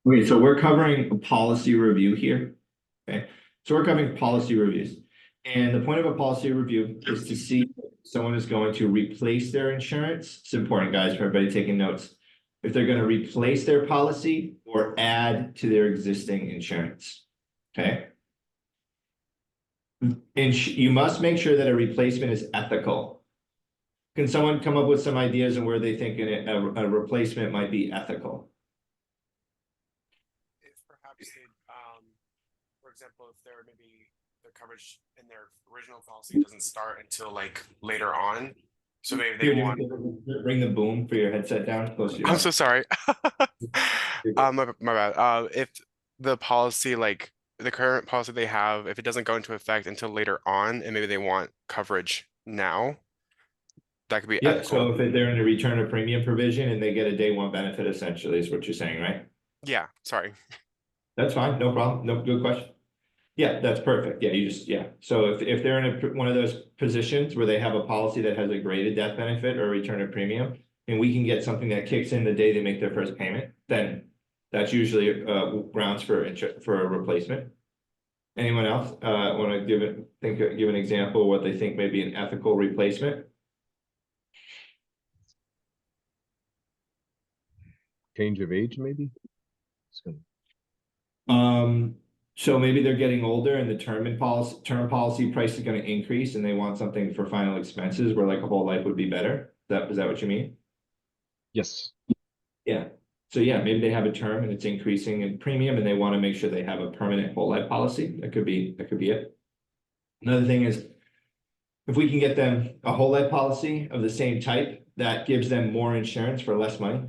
Okay, so we're covering a policy review here. Okay, so we're covering policy reviews. And the point of a policy review is to see if someone is going to replace their insurance. It's important, guys, for everybody taking notes. If they're going to replace their policy or add to their existing insurance. Okay. And you must make sure that a replacement is ethical. Can someone come up with some ideas on where they think a replacement might be ethical? If perhaps they, for example, if they're maybe their coverage in their original policy doesn't start until like later on, so maybe they Here, do you want. want to bring the boom for your headset down close to your I'm so mouth? sorry. My bad. If the policy, like the current policy they have, if it doesn't go into effect until later on, and maybe they want coverage now, that could be Yep, so ethical. if they're in a return of premium provision and they get a day one benefit essentially is what you're saying, right? Yeah, sorry. That's fine, no problem, no, good question. Yeah, that's perfect, yeah, you just, yeah, so if they're in one of those positions where they have a policy that has a graded death benefit or return of premium, and we can get something that kicks in the day they make their first payment, then that's usually grounds for a replacement. Anyone else want to give an example of what they think may be an ethical replacement? Change of age, maybe? It's gonna- So maybe they're getting older and the term policy price is going to increase and they want something for final expenses where like a whole life would be better. Is that what you mean? Yes. Yeah. So yeah, maybe they have a term and it's increasing in premium and they want to make sure they have a permanent whole life policy. That could be it. Another thing is if we can get them a whole life policy of the same type, that gives them more insurance for less money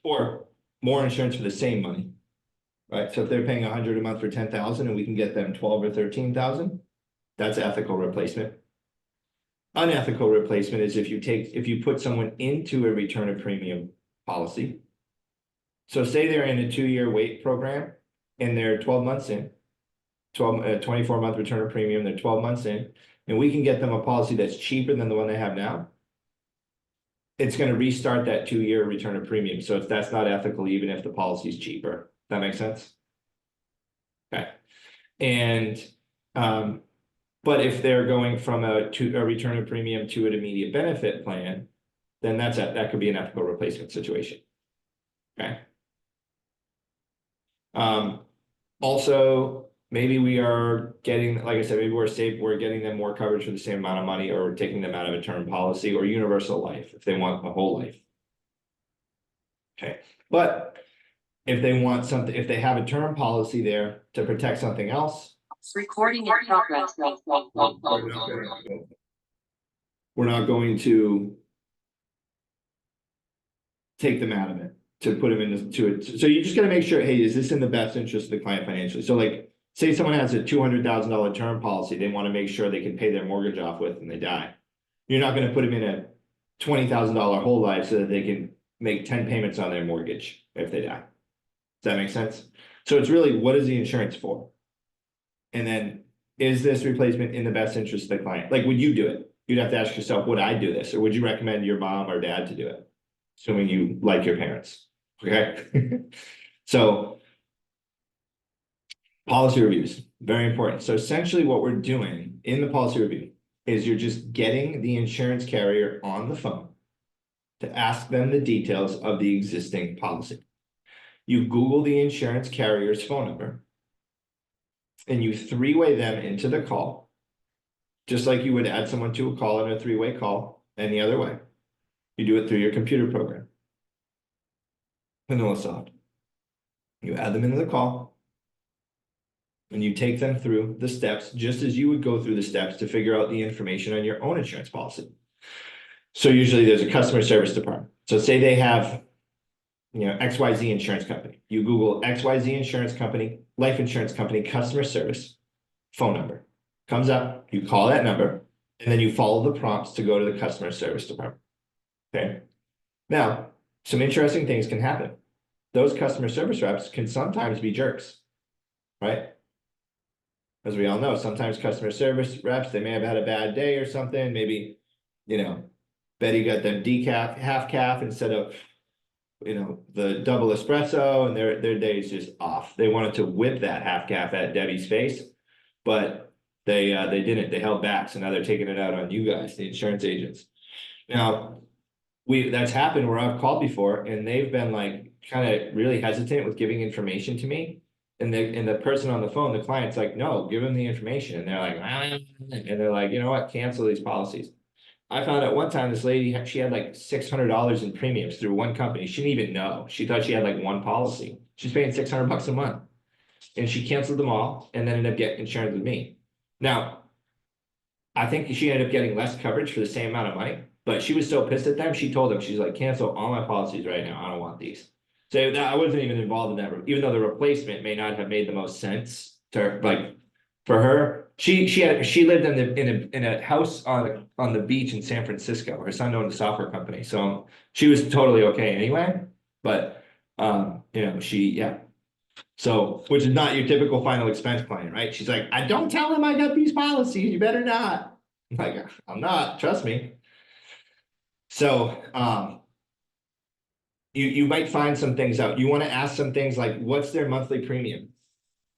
or more insurance for the same money. Right, so if they're paying 100 a month for 10,000 and we can get them 12 or 13,000, that's ethical replacement. Unethical replacement is if you put someone into a return of premium policy. So say they're in a 2-year wait program and they're 12 months in, 24-month return of premium, they're 12 months in, and we can get them a policy that's cheaper than the one they have now. It's going to restart that 2-year return of premium. So that's not ethical, even if the policy is cheaper. That makes sense? Okay. And but if they're going from a return of premium to an immediate benefit plan, then that could be an ethical replacement situation. Okay. Also, maybe we are getting, like I said, maybe we're getting them more coverage for the same amount of money, or we're taking them out of a term policy or universal life if they want a whole life. Okay, but if they want something, if they have a term policy there to protect something else. Recording in progress. We're not going to take them out of it to put them into it. So you just got to make sure, hey, is this in the best interest of the client financially? So like, say someone has a $200,000 term policy, they want to make sure they can pay their mortgage off with when they die. You're not going to put them in a $20,000 whole life so that they can make 10 payments on their mortgage if they die. Does that make sense? So it's really, what is the insurance for? And then, is this replacement in the best interest of the client? Like, would you do it? You'd have to ask yourself, would I do this? Or would you recommend your mom or dad to do it? Assuming you like your parents, okay? So policy reviews, very important. So essentially what we're doing in the policy review is you're just getting the insurance carrier on the phone to ask them the details of the existing policy. You Google the insurance carrier's phone number and you three-way them into the call, just like you would add someone to a call in a three-way call any other way. You do it through your computer program. Vanilla soft. You add them into the call and you take them through the steps just as you would go through the steps to figure out the information on your own insurance policy. So usually there's a customer service department. So say they have, XYZ insurance company. You Google XYZ insurance company, life insurance company, customer service, phone number. Comes up, you call that number, and then you follow the prompts to go to the customer service department. Okay. Now, some interesting things can happen. Those customer service reps can sometimes be jerks, right? As we all know, sometimes customer service reps, they may have had a bad day or something. Maybe, Betty got them decaf, half calf instead of you know, the double espresso, and their day is just off. They wanted to whip that half calf at Debbie's face, but they didn't. They held back, so now they're taking it out on you guys, the insurance agents. Now, that's happened where I've called before, and they've been like kind of really hesitant with giving information to me. And the person on the phone, the client's like, no, give them the information. And they're like, and they're like, you know what, cancel these policies. I found out one time this lady, she had like $600 in premiums through one company. She didn't even know. She thought she had like one policy. She's paying $600 a month. And she canceled them all and then ended up getting insurance with me. Now, I think she ended up getting less coverage for the same amount of money, but she was so pissed at them, she told them, she's like, cancel all my policies right now. I don't want these. So that I wasn't even involved in that, even though the replacement may not have made the most sense to her, like for her. She lived in a house on the beach in San Francisco. Her son owned a software company, so she was totally okay anyway. But you know, yeah. So, which is not your typical final expense client, right? She's like, I don't tell them I got these policies. You better not. I'm like, I'm not. Trust me. So, you might find some things out. You want to ask some things like, what's their monthly premium?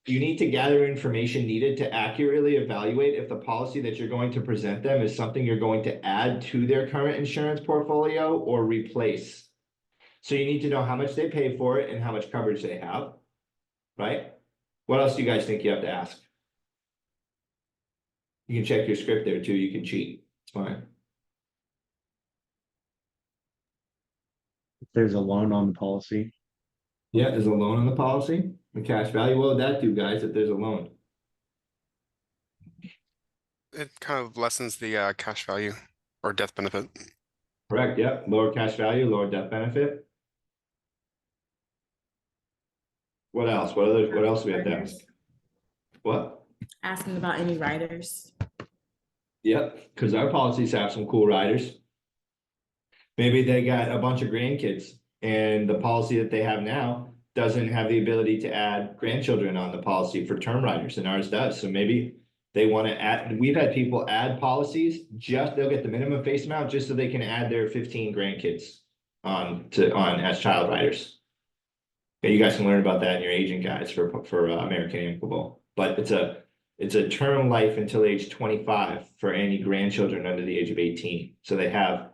You need to gather information needed to accurately evaluate if the policy that you're going to present them is something you're going to add to their current insurance portfolio or replace. So you need to know how much they pay for it and how much coverage they have, right? What else do you guys think you have to ask? You can check your script there too. You can cheat. It's fine. If there's a loan on the policy, Yeah, there's a loan on the policy, the cash value. What would that do, guys, if there's a loan? It kind of lessens the cash value or death benefit. Correct, yep. Lower cash value, lower death benefit. What else? What else do we have to ask? What? Asking about any writers. Yep, because our policies have some cool riders. Maybe they got a bunch of grandkids and the policy that they have now doesn't have the ability to add grandchildren on the policy for term riders, and ours does. So maybe they want to add, we've had people add policies, they'll get the minimum face amount just so they can add their 15 grandkids on as child riders. Yeah, you guys can learn about that in your agent guides for American Amicable. But it's a term life until age 25 for any grandchildren under the age of 18. So they have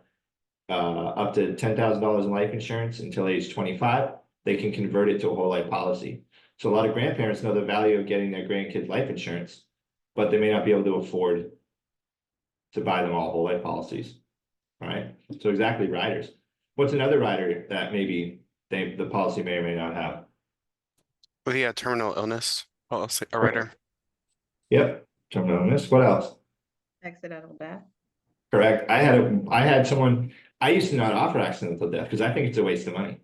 up to $10,000 in life insurance until age 25. They can convert it to a whole life policy. So a lot of grandparents know the value of getting their grandkids life insurance, but they may not be able to afford to buy them all whole life policies. All right. So exactly, riders. What's another rider that maybe the policy may or may not have? With the terminal illness policy, a writer. Yep. Terminal illness. What else? Accidental death. Correct. I had someone, I used to not offer accidental death because I think it's a waste of money.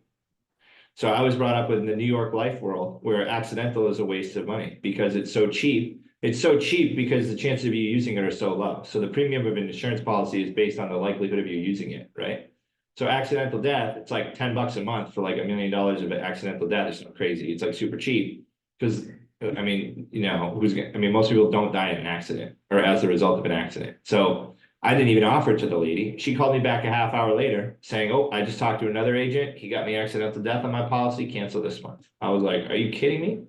So I was brought up in the New York life world where accidental is a waste of money because it's so cheap. It's so cheap because the chances of you using it are so low. So the premium of an insurance policy is based on the likelihood of you using it, right? So accidental death, it's like $10 a month for like $1 million of accidental death. It's not crazy. It's like super cheap because I mean, you know, most people don't die in an accident or as a result of an accident. So I didn't even offer it to the lady. She called me back a half hour later saying, oh, I just talked to another agent. He got me accidental death on my policy. Cancel this month. I was like, are you kidding me?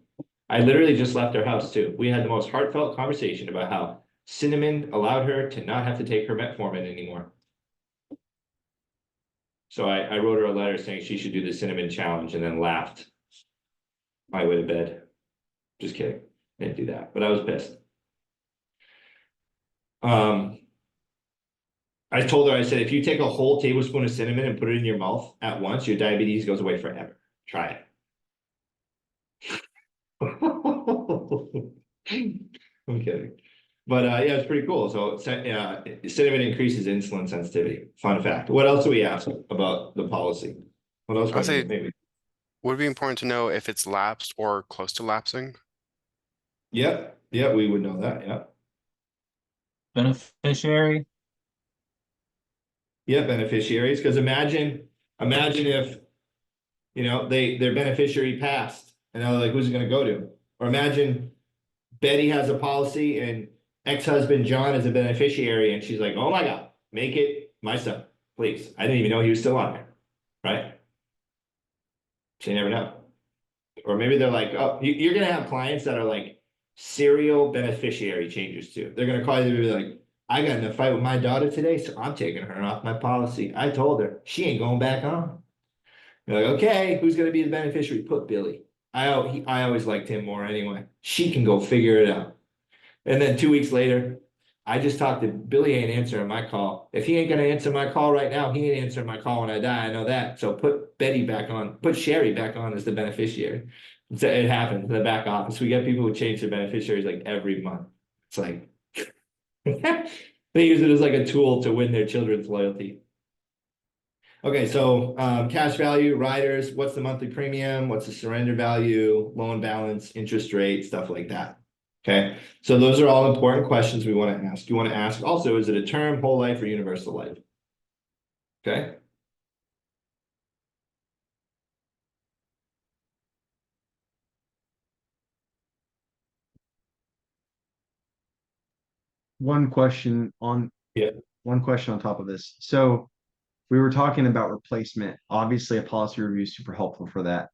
I literally just left her house too. We had the most heartfelt conversation about how Cinnamon allowed her to not have to take her metformin anymore. So I wrote her a letter saying she should do the Cinnamon challenge and then laughed my way to bed. Just kidding. Didn't do that, but I was pissed. I told her, I said, if you take a whole tablespoon of cinnamon and put it in your mouth at once, your diabetes goes away forever. Try it. I'm kidding. But yeah, it's pretty cool. So cinnamon increases insulin sensitivity. Fun fact. What else do we ask about the policy? What else? I'd say Maybe. would it be important to know if it's lapsed or close to lapsing? Yep. Yeah, we would know that. Yeah. Beneficiary. Yeah, beneficiaries. Because imagine if their beneficiary passed, and they're like, who's it going to go to? Or imagine Betty has a policy and ex-husband John is a beneficiary, and she's like, oh my God, make it my son, please. I didn't even know he was still on there, right? So you never know. Or maybe they're like, oh, you're gonna have clients that are like serial beneficiary changes too. They're gonna call you and be like, I got in a fight with my daughter today, so I'm taking her off my policy. I told her she ain't going back on. You're like, okay, who's gonna be the beneficiary? Put Billy. I always liked him more anyway. She can go figure it out. And then 2 weeks later, I just talked to Billy ain't answering my call. If he ain't gonna answer my call right now, he ain't answering my call when I die. I know that. So put Betty back on, put Sherry back on as the beneficiary. So it happens in the back office. We get people who change their beneficiaries like every month. It's like they use it as like a tool to win their children's loyalty. Okay, so cash value, riders, what's the monthly premium? What's the surrender value, loan balance, interest rate, stuff like that. Okay, so those are all important questions we want to ask. You want to ask also, is it a term, whole life, or universal life? Okay. One question on. Yeah. One question on top of this. So we were talking about replacement. Obviously, a policy review is super helpful for that.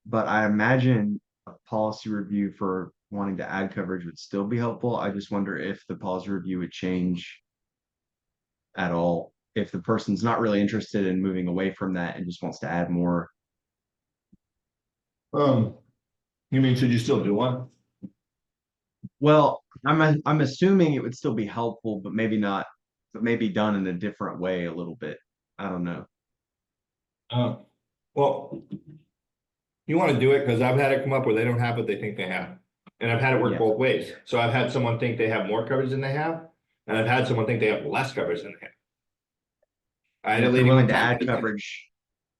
But I imagine a policy review for wanting to add coverage would still be helpful. I just wonder if the policy review would change at all if the person's not really interested in moving away from that and just wants to add more. You mean should you still do one? Well, I'm assuming it would still be helpful, but maybe not, but maybe done in a different way a little bit. I don't know. Well, you want to do it because I've had it come up where they don't have what they think they have. And I've had it work Yeah. both ways. So I've had someone think they have more coverage than they have, and I've had someone think they have less coverage than they have. I had And a if they're lady willing one to time- add coverage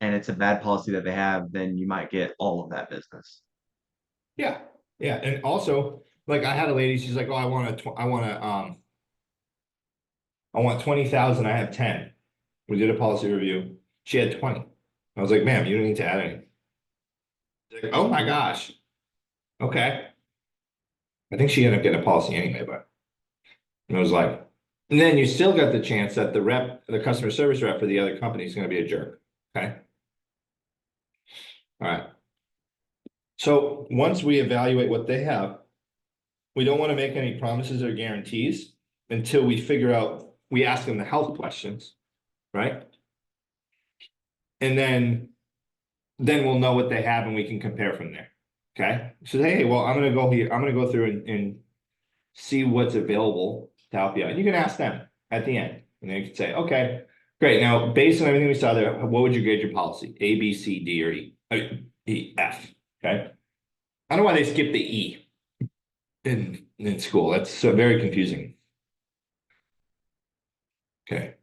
and it's a bad policy that they have, then you might get all of that business. Yeah, yeah, and also, like I had a lady, she's like, oh, I want I want 20,000, I have 10. We did a policy review. She had 20. I was like, ma'am, you don't need to add anything. She's like, oh my gosh. Okay. I think she ended up getting a policy anyway, but it was like, and then you still got the chance that the customer service rep for the other company is gonna be a jerk. Okay. All right. So once we evaluate what they have, we don't want to make any promises or guarantees until we figure out, we ask them the health questions, right? And then we'll know what they have and we can compare from there. Okay. So, hey, well, I'm gonna go here, I'm gonna go through and see what's available to help you out. And you can ask them at the end. And they can say, okay, great. Now, based on everything we saw there, what would you grade your policy? A, B, C, D, or E? E, F. Okay. I don't know why they skipped the E in school. That's so very confusing. Okay.